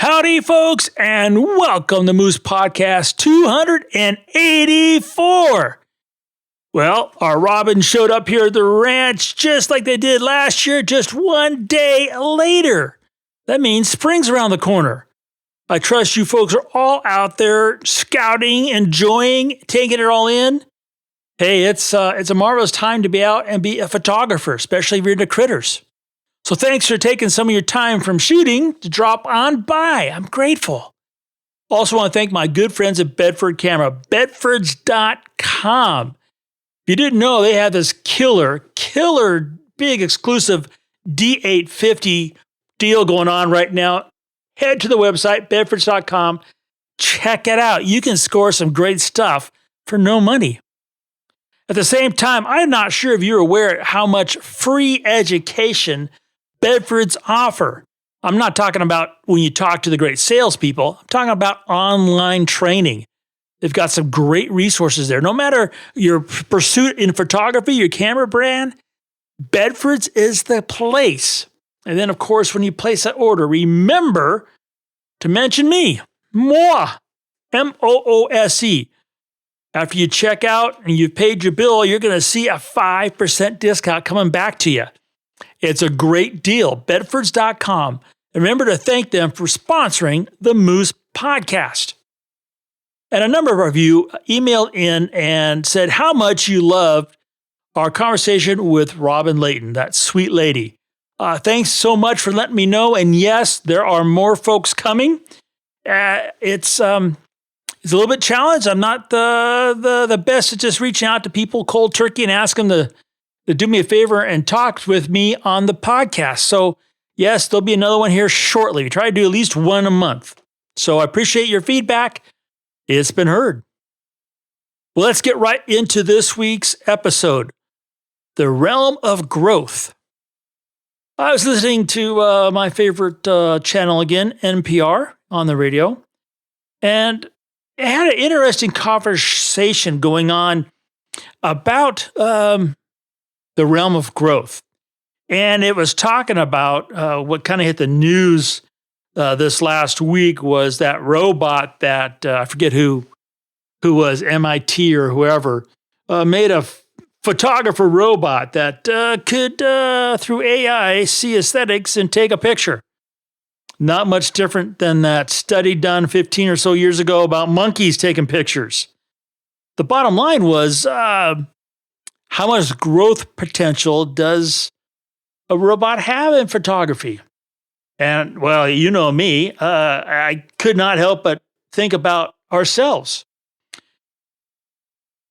Howdy, folks, and welcome to Moose Podcast 284. Well, our Robin showed up here at the ranch just like they did last year, just one day later. That means spring's around the corner. I trust you folks are all out there scouting, enjoying, taking it all in. Hey, it's a marvelous time to be out and be a photographer, especially if you're into critters. So thanks for taking some of your time from shooting to drop on by. I'm grateful. Also want to thank my good friends at Bedford Camera, bedfords.com. If you didn't know, they have this killer big exclusive D850 deal going on right now. Head to the website, bedfords.com. Check it out. You can score some great stuff for no money. At the same time, I'm not sure if you're aware how much free education Bedfords offer. I'm not talking about when you talk to the great salespeople. I'm talking about online training. They've got some great resources there. No matter your pursuit in photography, your camera brand, Bedfords is the place. And then, of course, when you place that order, remember to mention me, Moose, M-O-O-S-E. After you check out and you've paid your bill, you're going to see a 5% discount coming back to you. It's a great deal. Bedfords.com. And remember to thank them for sponsoring the Moose Podcast. And a number of you emailed in and said how much you loved our conversation with Robin Layton, that sweet lady. Thanks so much for letting me know. And yes, there are more folks coming. It's a little bit challenged. I'm not the best at just reaching out to people cold turkey and ask them to do me a favor and talk with me on the podcast. So yes, there'll be another one here shortly. We try to do at least one a month. So I appreciate your feedback. It's been heard. Well, let's get right into this week's episode, The Realm of Growth. I was listening to my favorite channel again, NPR, on the radio, and it had an interesting conversation going on about the realm of growth. And it was talking about what kind of hit the news this last week was that robot that, I forget who was, MIT or whoever, made a photographer robot that could, through AI, see aesthetics and take a picture. Not much different than that study done 15 or so years ago about monkeys taking pictures. The bottom line was, how much growth potential does a robot have in photography? And, well, you know me, I could not help but think about ourselves.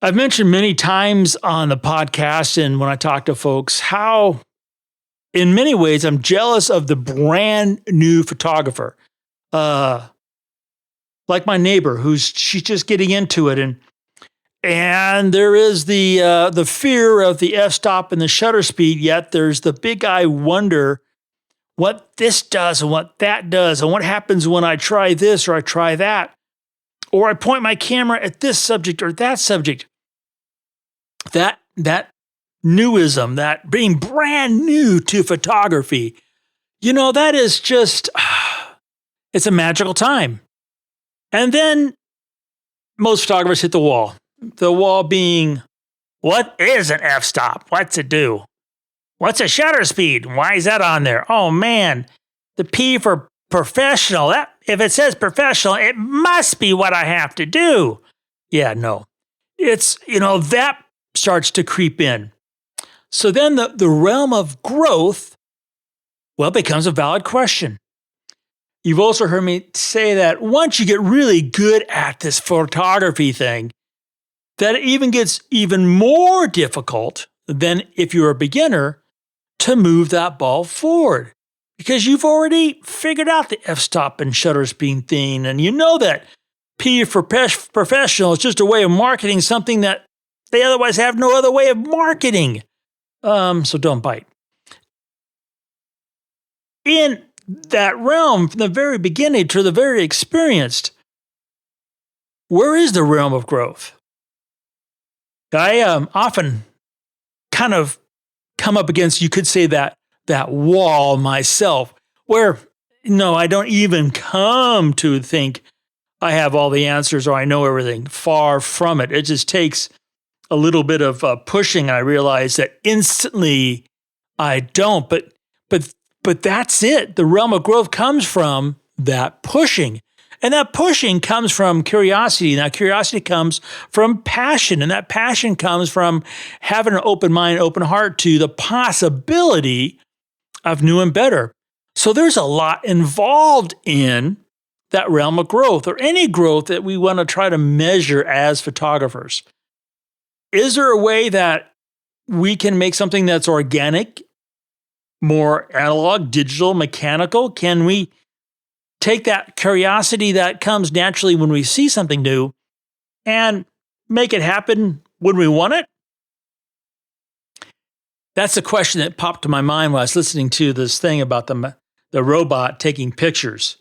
I've mentioned many times on the podcast and when I talk to folks how, in many ways, I'm jealous of the brand new photographer. Like my neighbor, she's just getting into it, and there is the fear of the f-stop and the shutter speed, yet there's the big eye wonder what this does and what that does and what happens when I try this or I try that, or I point my camera at this subject or that subject. That newism, that being brand new to photography, that is just, it's a magical time. And then most photographers hit the wall. The wall being, what is an f-stop? What's it do? What's a shutter speed? Why is that on there? Oh man, the P for professional. If it says professional, it must be what I have to do. Yeah, no. It's, that starts to creep in. So then the realm of growth, becomes a valid question. You've also heard me say that once you get really good at this photography thing, that it even gets even more difficult than if you're a beginner to move that ball forward. Because you've already figured out the f-stop and shutter speed thing, and you know that P for professional is just a way of marketing something that they otherwise have no other way of marketing. So don't bite. In that realm, from the very beginning to the very experienced, where is the realm of growth? I often kind of come up against, you could say, that wall myself, where no, I don't even come to think I have all the answers or I know everything. Far from it. It just takes a little bit of pushing. I realize that instantly I don't. But that's it. The realm of growth comes from that pushing. And that pushing comes from curiosity. And that curiosity comes from passion. And that passion comes from having an open mind, open heart to the possibility of new and better. So there's a lot involved in that realm of growth, or any growth that we want to try to measure as photographers. Is there a way that we can make something that's organic, more analog, digital, mechanical? Can we take that curiosity that comes naturally when we see something new and make it happen when we want it? That's a question that popped to my mind while I was listening to this thing about the robot taking pictures.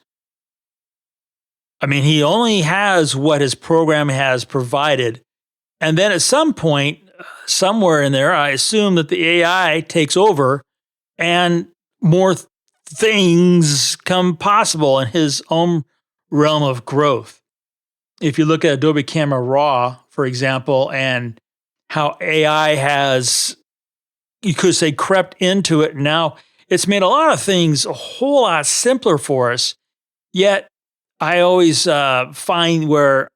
I mean, he only has what his program has provided. And then at some point, somewhere in there, I assume that the AI takes over and more things come possible in his own realm of growth. If you look at Adobe Camera Raw, for example, and how AI has, you could say, crept into it. Now it's made a lot of things a whole lot simpler for us. Yet I always find where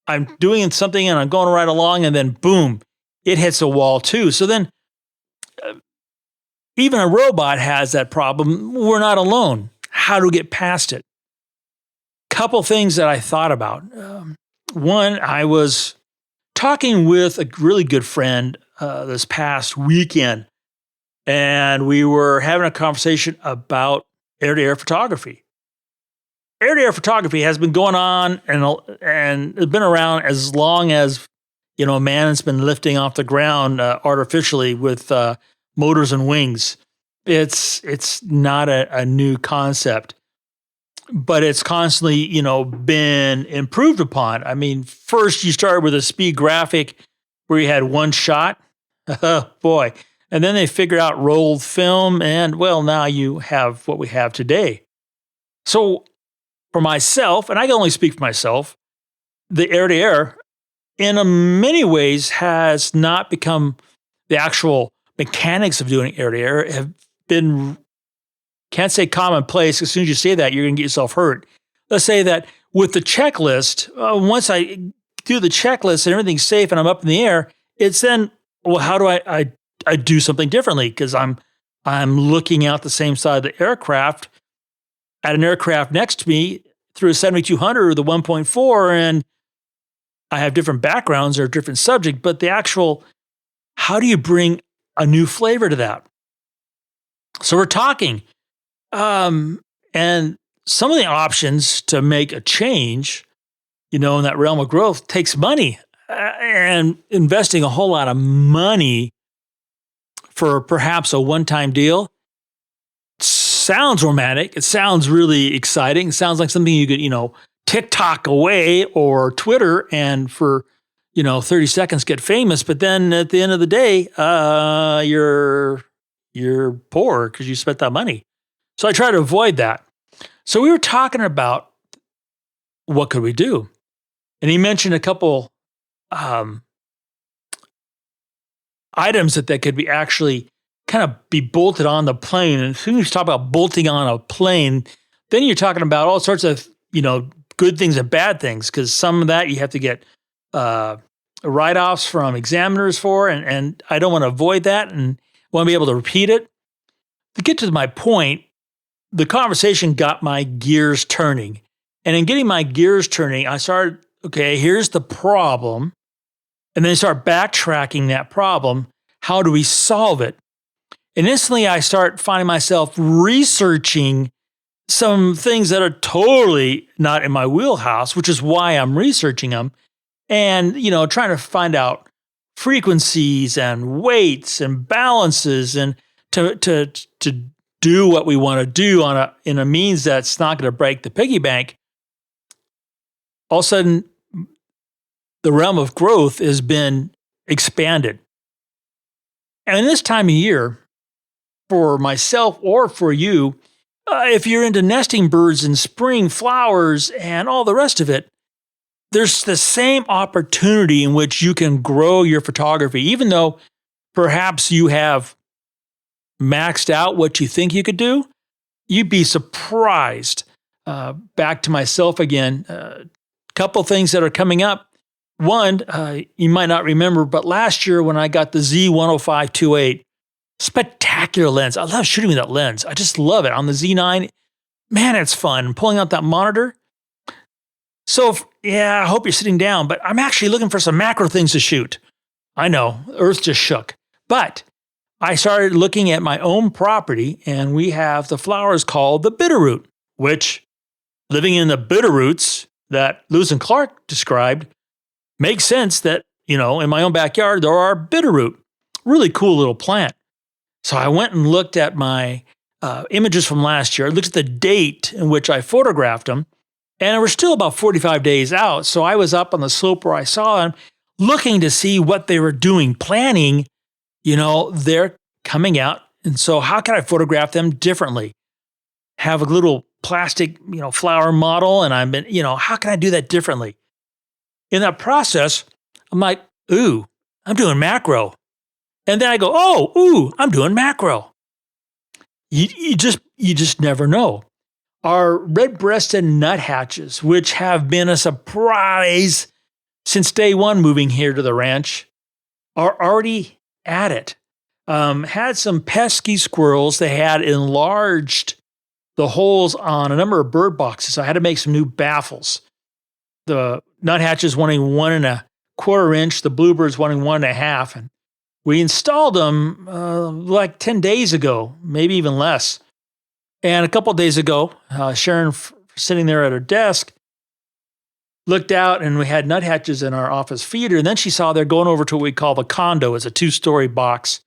I'm doing something and I'm going right along and then boom, it hits a wall too. So then even a robot has that problem. We're not alone. How to get past it? Couple things that I thought about. One, I was talking with a really good friend this past weekend, and we were having a conversation about air-to-air photography. Air-to-air photography has been going on and it's been around as long as, man has been lifting off the ground artificially with motors and wings. It's not a new concept, but it's constantly, been improved upon. I mean, first you started with a speed graphic where you had one shot. Oh boy. And then they figured out rolled film, and well, now you have what we have today. So for myself, and I can only speak for myself, the air-to-air in many ways has not become the actual mechanics of doing air-to-air have been, can't say commonplace. As soon as you say that, you're going to get yourself hurt. Let's say that with the checklist, once I do the checklist and everything's safe and I'm up in the air, it's then, well, how do I do something differently? Because I'm looking out the same side of the aircraft at an aircraft next to me through a 7200 or the 1.4, and I have different backgrounds or different subject, but the actual, how do you bring a new flavor to that? So we're talking, and some of the options to make a change, in that realm of growth takes money, and investing a whole lot of money for perhaps a one-time deal sounds romantic. It sounds really exciting. It sounds like something you could, TikTok away or Twitter and for, 30 seconds get famous. But then at the end of the day, you're poor because you spent that money. So I try to avoid that. So we were talking about what could we do? And he mentioned a couple items that could be actually kind of be bolted on the plane. And as soon as you talk about bolting on a plane, then you're talking about all sorts of, good things and bad things, because some of that you have to get write-offs from examiners for, and I don't want to avoid that and want to be able to repeat it. To get to my point, the conversation got my gears turning. And in getting my gears turning, I started, okay, here's the problem. And then I start backtracking that problem. How do we solve it? And instantly I start finding myself researching some things that are totally not in my wheelhouse, which is why I'm researching them. And, trying to find out frequencies and weights and balances and to do what we want to do in a means that's not going to break the piggy bank. All of a sudden, the realm of growth has been expanded. And in this time of year, for myself or for you, if you're into nesting birds and spring flowers and all the rest of it, there's the same opportunity in which you can grow your photography, even though perhaps you have maxed out what you think you could do. You'd be surprised. Back to myself again, a couple things that are coming up. One, you might not remember, but last year when I got the Z105-28, spectacular lens. I love shooting with that lens. I just love it. On the Z9, man, it's fun. Pulling out that monitor. So, I hope you're sitting down, but I'm actually looking for some macro things to shoot. I know, Earth just shook. But I started looking at my own property, and we have the flowers called the bitterroot, which, living in the bitterroots that Lewis and Clark described, makes sense that, in my own backyard, there are bitterroot. Really cool little plant. So I went and looked at my images from last year. I looked at the date in which I photographed them, and we're still about 45 days out. So I was up on the slope where I saw them, looking to see what they were doing, planning. They're coming out. And so how can I photograph them differently? Have a little plastic, flower model, and I've been, how can I do that differently? In that process, I'm like, ooh, I'm doing macro. And then I go, I'm doing macro. You just never know. Our red-breasted nuthatches, which have been a surprise since day one moving here to the ranch, are already at it. Had some pesky squirrels. They had enlarged the holes on a number of bird boxes. So I had to make some new baffles. The nuthatches wanting 1.25 inch, the bluebirds wanting 1.5. And we installed them like 10 days ago, maybe even less. And a couple of days ago, Sharon, sitting there at her desk, looked out and we had nuthatches in our office feeder. And then she saw they're going over to what we call the condo. It's a 2-story box.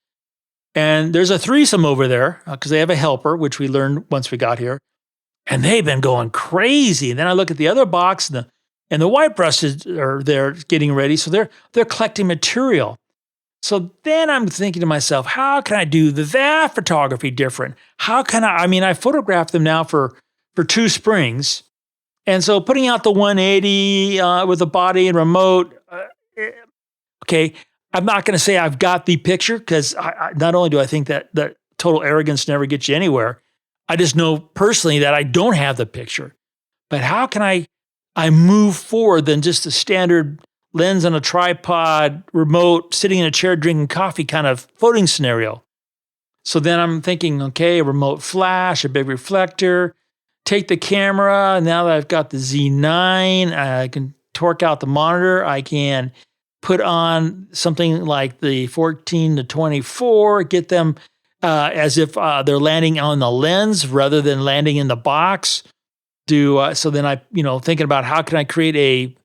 And there's a threesome over there because they have a helper, which we learned once we got here. And they've been going crazy. And then I look at the other box and the white-breasted are there getting ready. So they're collecting material. So then I'm thinking to myself, how can I do that photography different? How can I photographed them now for 2 springs. And so putting out the 180 with a body and remote, okay, I'm not going to say I've got the picture because not only do I think that total arrogance never gets you anywhere, I just know personally that I don't have the picture. But how can I move forward than just a standard lens on a tripod, remote, sitting in a chair drinking coffee kind of floating scenario? So then I'm thinking, okay, a remote flash, a big reflector, take the camera. Now that I've got the Z9, I can torque out the monitor. I can put on something like the 14-24, get them as if they're landing on the lens rather than landing in the box. So then I, thinking about how can I create a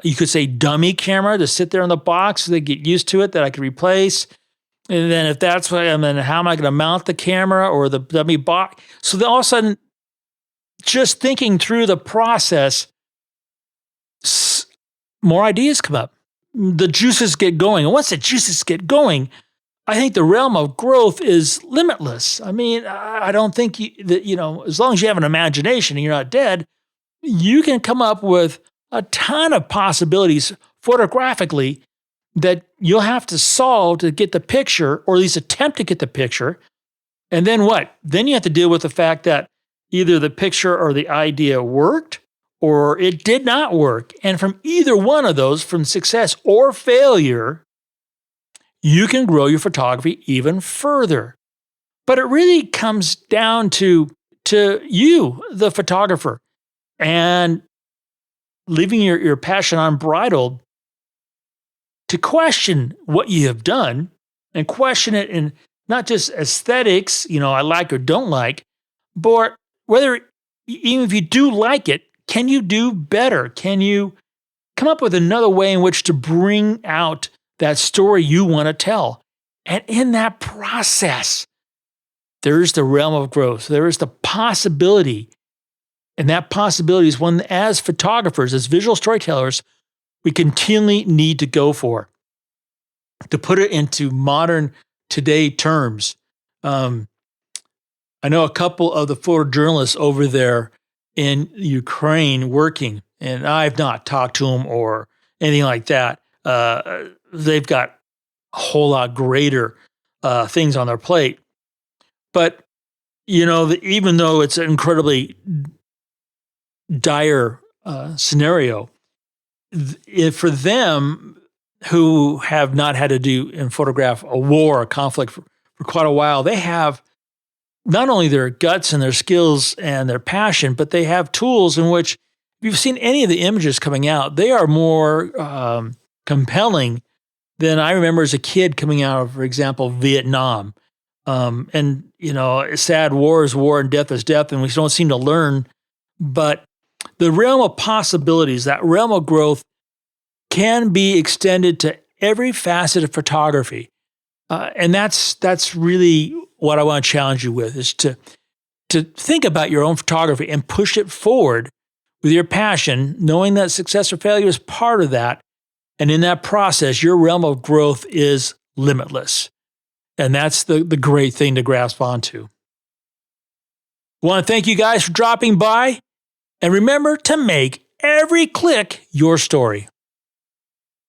you could say dummy camera to sit there in the box so they get used to it that I could replace. And then if that's what how am I going to mount the camera or the dummy box? So then all of a sudden, just thinking through the process, more ideas come up. The juices get going. And once the juices get going, I think the realm of growth is limitless. I don't think that, as long as you have an imagination and you're not dead, you can come up with a ton of possibilities photographically that you'll have to solve to get the picture, or at least attempt to get the picture. And then what? Then you have to deal with the fact that either the picture or the idea worked or it did not work. And from either one of those, from success or failure, you can grow your photography even further. But it really comes down to you, the photographer, and leaving your passion unbridled to question what you have done and question it in not just aesthetics, I like or don't like, but whether, even if you do like it, can you do better? Can you come up with another way in which to bring out that story you want to tell? And in that process, there's the realm of growth. There is the possibility. And that possibility is one, as photographers, as visual storytellers, we continually need to go for. To put it into modern today terms, I know a couple of the photojournalists over there in Ukraine working, and I've not talked to them or anything like that. They've got a whole lot greater things on their plate. But, even though it's an incredibly dire scenario, for them who have not had to do and photograph a war, a conflict for quite a while, they have not only their guts and their skills and their passion, but they have tools in which, if you've seen any of the images coming out, they are more compelling than I remember as a kid coming out of, for example, Vietnam. Sad, war is war and death is death, and we don't seem to learn. But the realm of possibilities, that realm of growth, can be extended to every facet of photography. And that's really what I want to challenge you with, is to think about your own photography and push it forward with your passion, knowing that success or failure is part of that. And in that process, your realm of growth is limitless. And that's the great thing to grasp onto. I want to thank you guys for dropping by. And remember to make every click your story.